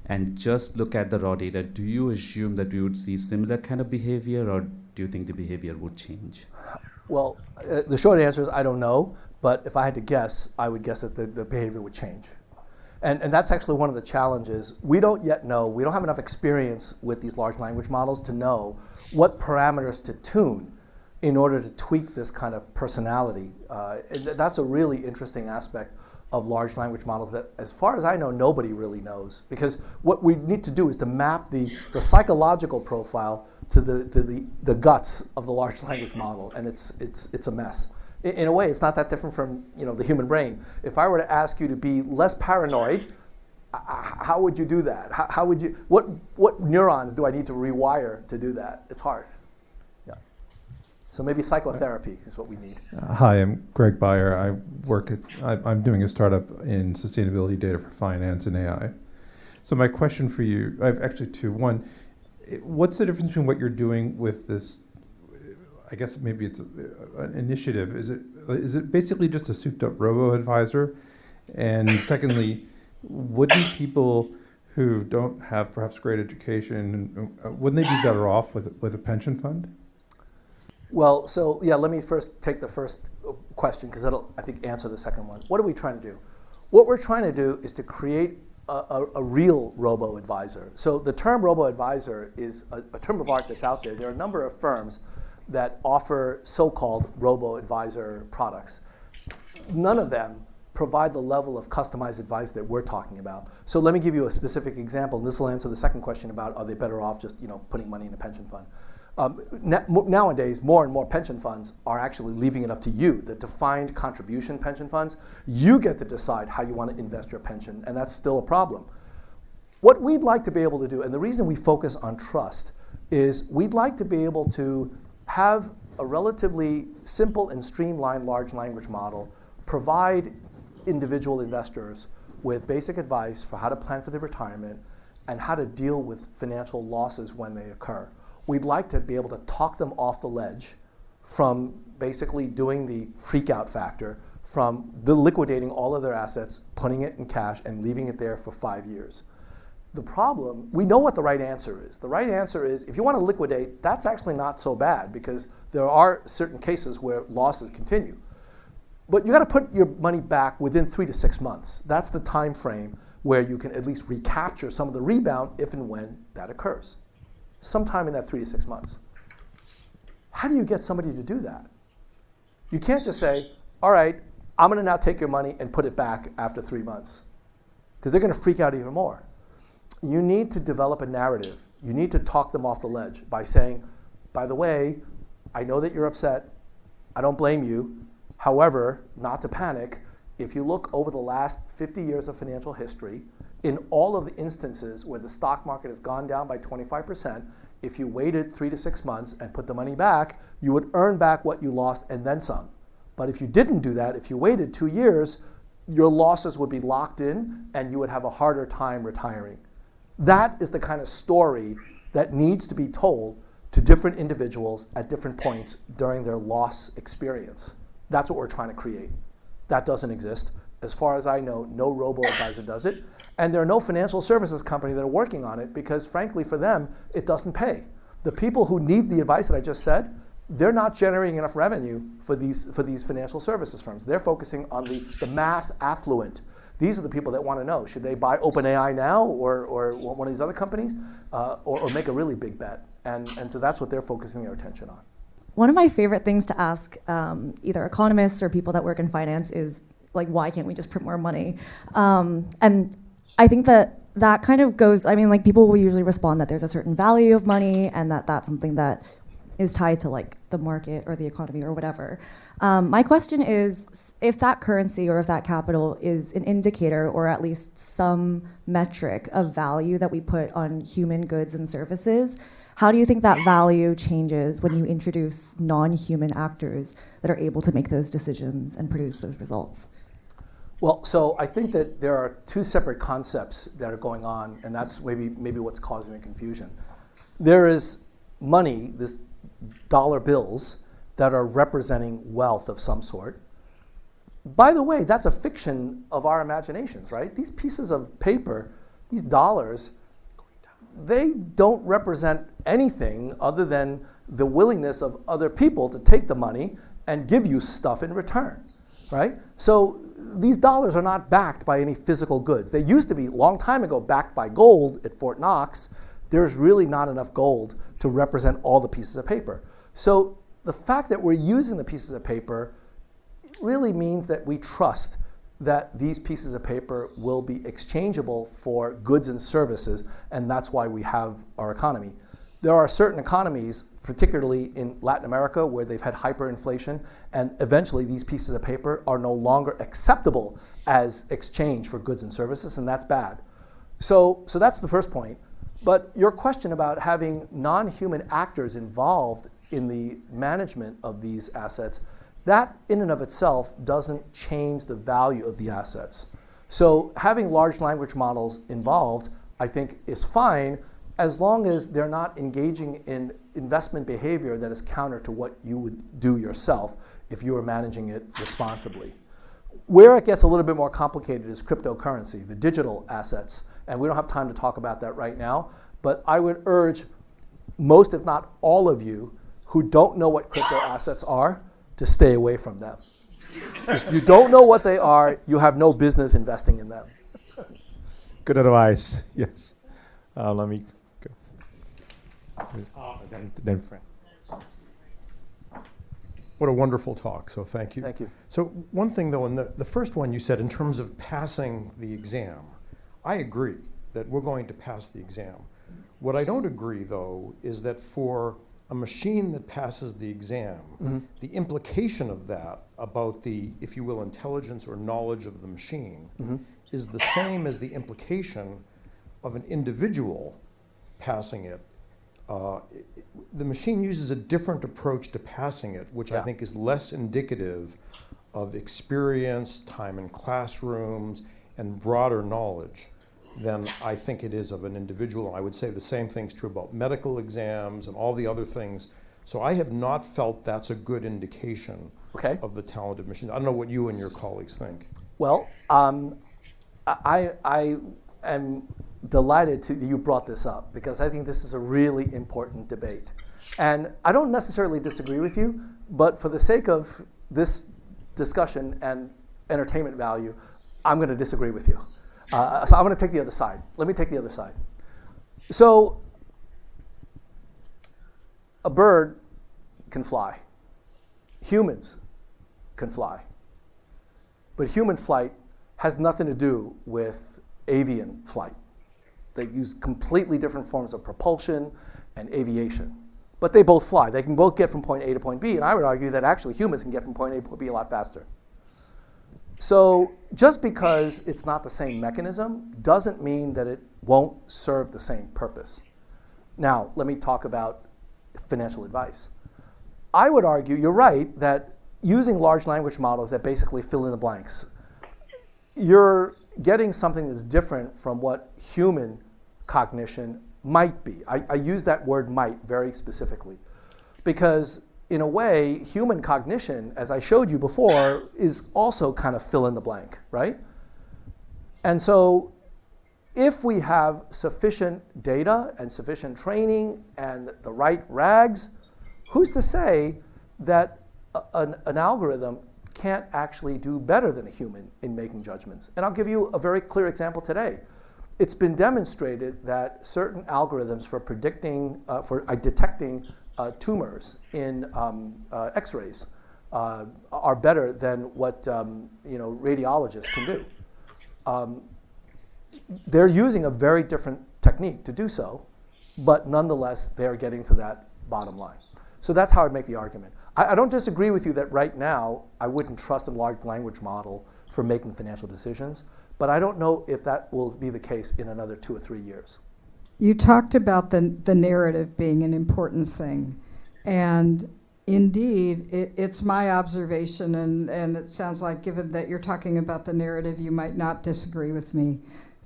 and just look at the raw data, do you assume that we would see similar kind of behavior, or do you think the behavior would change? Well, the short answer is I don't know, but if I had to guess, I would guess that the behavior would change. And that's actually one of the challenges. We don't yet know, we don't have enough experience with these large language models to know what parameters to tune in order to tweak this kind of personality. That's a really interesting aspect of large language models that, as far as I know, nobody really knows. Because what we need to do is to map the psychological profile to the guts of the large language model, and it's a mess. In a way, it's not that different from the human brain. If I were to ask you to be less paranoid, how would you do that? How would you? What neurons do I need to rewire to do that? It's hard. Yeah. So maybe psychotherapy is what we need. Hi, I'm Greg Beyer. I'm doing a startup in sustainability data for finance and AI. So my question for you, I have actually two. One, what's the difference between what you're doing with this? I guess maybe it's an initiative. Is it basically just a souped-up robo-advisor? And secondly, wouldn't people who don't have perhaps great education, wouldn't they be better off with a pension fund? Well, so yeah, let me first take the first question because that'll, I think, answer the second one. What are we trying to do? What we're trying to do is to create a real robo-advisor. So the term robo-advisor is a term of art that's out there. There are a number of firms that offer so-called robo-advisor products. None of them provide the level of customized advice that we're talking about. So let me give you a specific example, and this will answer the second question about are they better off just putting money in a pension fund. Nowadays, more and more pension funds are actually leaving it up to you. The defined contribution pension funds, you get to decide how you want to invest your pension, and that's still a problem. What we'd like to be able to do, and the reason we focus on trust, is we'd like to be able to have a relatively simple and streamlined large language model provide individual investors with basic advice for how to plan for their retirement and how to deal with financial losses when they occur. We'd like to be able to talk them off the ledge from basically doing the freak out factor, from liquidating all of their assets, putting it in cash, and leaving it there for 5 years. The problem, we know what the right answer is. The right answer is, if you want to liquidate, that's actually not so bad because there are certain cases where losses continue. But you got to put your money back within 3 to 6 months. That's the time frame where you can at least recapture some of the rebound if and when that occurs. Sometime in that 3 to 6 months. How do you get somebody to do that? You can't just say, all right, I'm going to now take your money and put it back after 3 months, because they're going to freak out even more. You need to develop a narrative. You need to talk them off the ledge by saying, by the way, I know that you're upset. I don't blame you. However, not to panic, if you look over the last 50 years of financial history, in all of the instances where the stock market has gone down by 25%, if you waited 3 to 6 months and put the money back, you would earn back what you lost and then some. But if you didn't do that, if you waited 2 years, your losses would be locked in and you would have a harder time retiring. That is the kind of story that needs to be told to different individuals at different points during their loss experience. That's what we're trying to create. That doesn't exist. As far as I know, no robo-advisor does it. And there are no financial services company that are working on it because, frankly, for them, it doesn't pay. The people who need the advice that I just said, they're not generating enough revenue for these financial services firms. They're focusing on the mass affluent. These are the people that want to know, should they buy OpenAI now or one of these other companies or make a really big bet? And so that's what they're focusing their attention on. One of my favorite things to ask either economists or people that work in finance is, like, why can't we just print more money? And I think that kind of goes, I mean, like, people will usually respond that there's a certain value of money and that that's something that is tied to, like, the market or the economy or whatever. My question is, if that currency or if that capital is an indicator or at least some metric of value that we put on human goods and services, how do you think that value changes when you introduce non-human actors that are able to make those decisions and produce those results? Well, so I think that there are two separate concepts that are going on, and that's maybe what's causing the confusion. There is money, this dollar bills, that are representing wealth of some sort. By the way, that's a fiction of our imaginations, right? These pieces of paper, these dollars, they don't represent anything other than the willingness of other people to take the money and give you stuff in return, right? So these dollars are not backed by any physical goods. They used to be, a long time ago, backed by gold at Fort Knox. There's really not enough gold to represent all the pieces of paper. So the fact that we're using the pieces of paper really means that we trust that these pieces of paper will be exchangeable for goods and services, and that's why we have our economy. There are certain economies, particularly in Latin America, where they've had hyperinflation, and eventually these pieces of paper are no longer acceptable as exchange for goods and services, and that's bad. So that's the first point. But your question about having non-human actors involved in the management of these assets, that in and of itself doesn't change the value of the assets. So having large language models involved, I think, is fine as long as they're not engaging in investment behavior that is counter to what you would do yourself if you were managing it responsibly. Where it gets a little bit more complicated is cryptocurrency, the digital assets. And we don't have time to talk about that right now, but I would urge most, if not all of you, who don't know what crypto assets are, to stay away from them. If you don't know what they are, you have no business investing in them. Good advice. Yes. Let me go. Then Frank. What a wonderful talk, so thank you. Thank you. So one thing though, in the first one you said in terms of passing the exam, I agree that we're going to pass the exam. What I don't agree though is that for a machine that passes the exam, the implication of that about the, if you will, intelligence or knowledge of the machine is the same as the implication of an individual passing it. The machine uses a different approach to passing it, which I think is less indicative of experience, time in classrooms, and broader knowledge than I think it is of an individual. I would say the same thing's true about medical exams and all the other things. So I have not felt that's a good indication of the talent of machines. I don't know what you and your colleagues think. Well, I am delighted that you brought this up, because I think this is a really important debate. And I don't necessarily disagree with you, but for the sake of this discussion and entertainment value, I'm going to disagree with you. So I'm going to take the other side. Let me take the other side. So a bird can fly. Humans can fly. But human flight has nothing to do with avian flight. They use completely different forms of propulsion and aviation. But they both fly. They can both get from point A to point B, and I would argue that actually humans can get from point A to point B a lot faster. So just because it's not the same mechanism doesn't mean that it won't serve the same purpose. Now, let me talk about financial advice. I would argue, you're right, that using large language models that basically fill in the blanks, you're getting something that's different from what human cognition might be. I use that word might very specifically, because in a way, human cognition, as I showed you before, is also kind of fill in the blank, right? And so if we have sufficient data and sufficient training and the right RAGs, who's to say that an algorithm can't actually do better than a human in making judgments? And I'll give you a very clear example today. It's been demonstrated that certain algorithms for predicting, detecting tumors in X-rays are better than what radiologists can do. They're using a very different technique to do so, but nonetheless, they're getting to that bottom line. So that's how I'd make the argument. I don't disagree with you that right now I wouldn't trust a large language model for making financial decisions, but I don't know if that will be the case in another 2 or 3 years. You talked about the narrative being an important thing, and indeed, it's my observation, and it sounds like, given that you're talking about the narrative, you might not disagree with me,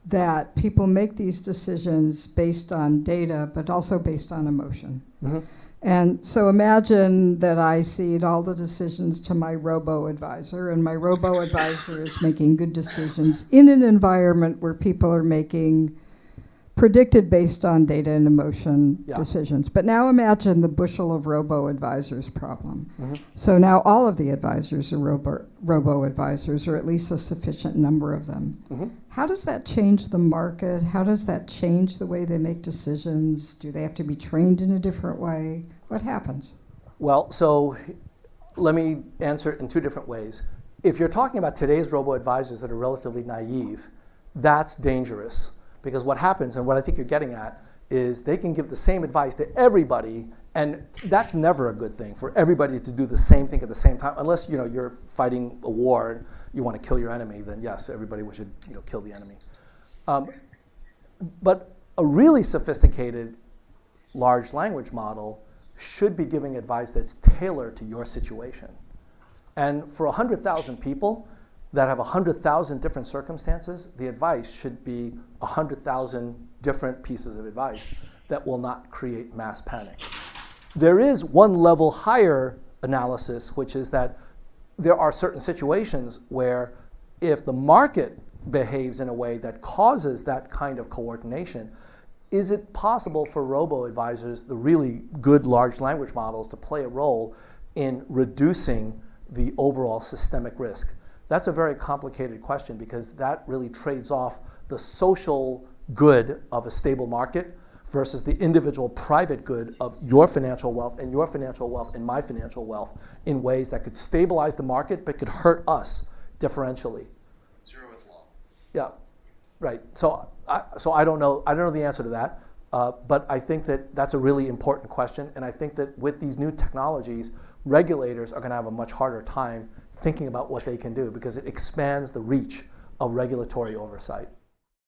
that people make these decisions based on data, but also based on emotion. Mm-hmm. And so imagine that I cede all the decisions to my Robo advisor, and my Robo advisor is making good decisions in an environment where people are making predicted based on data and emotion decisions. But now imagine the bushel of Robo advisors problem. Mm-hmm. So now all of the advisors are Robo advisors, or at least a sufficient number of them. Mm-hmm. How does that change the market? How does that change the way they make decisions? Do they have to be trained in a different way? What happens? Well, so let me answer it in 2 different ways. If you're talking about today's robo-advisors that are relatively naive, that's dangerous. Because what happens, and what I think you're getting at, is they can give the same advice to everybody, and that's never a good thing for everybody to do the same thing at the same time, unless you're fighting a war and you want to kill your enemy, then yes, everybody should kill the enemy. But a really sophisticated large language model should be giving advice that's tailored to your situation. And for 100,000 people that have 100,000 different circumstances, the advice should be 100,000 different pieces of advice that will not create mass panic. There is one level higher analysis, which is that there are certain situations where if the market behaves in a way that causes that kind of coordination, is it possible for robo-advisors, the really good large language models, to play a role in reducing the overall systemic risk? That's a very complicated question because that really trades off the social good of a stable market versus the individual private good of your financial wealth and your financial wealth and my financial wealth in ways that could stabilize the market but could hurt us differentially. Zero with law. Yeah, right. So I don't know the answer to that, but I think that that's a really important question, and I think that with these new technologies, regulators are going to have a much harder time thinking about what they can do because it expands the reach of regulatory oversight.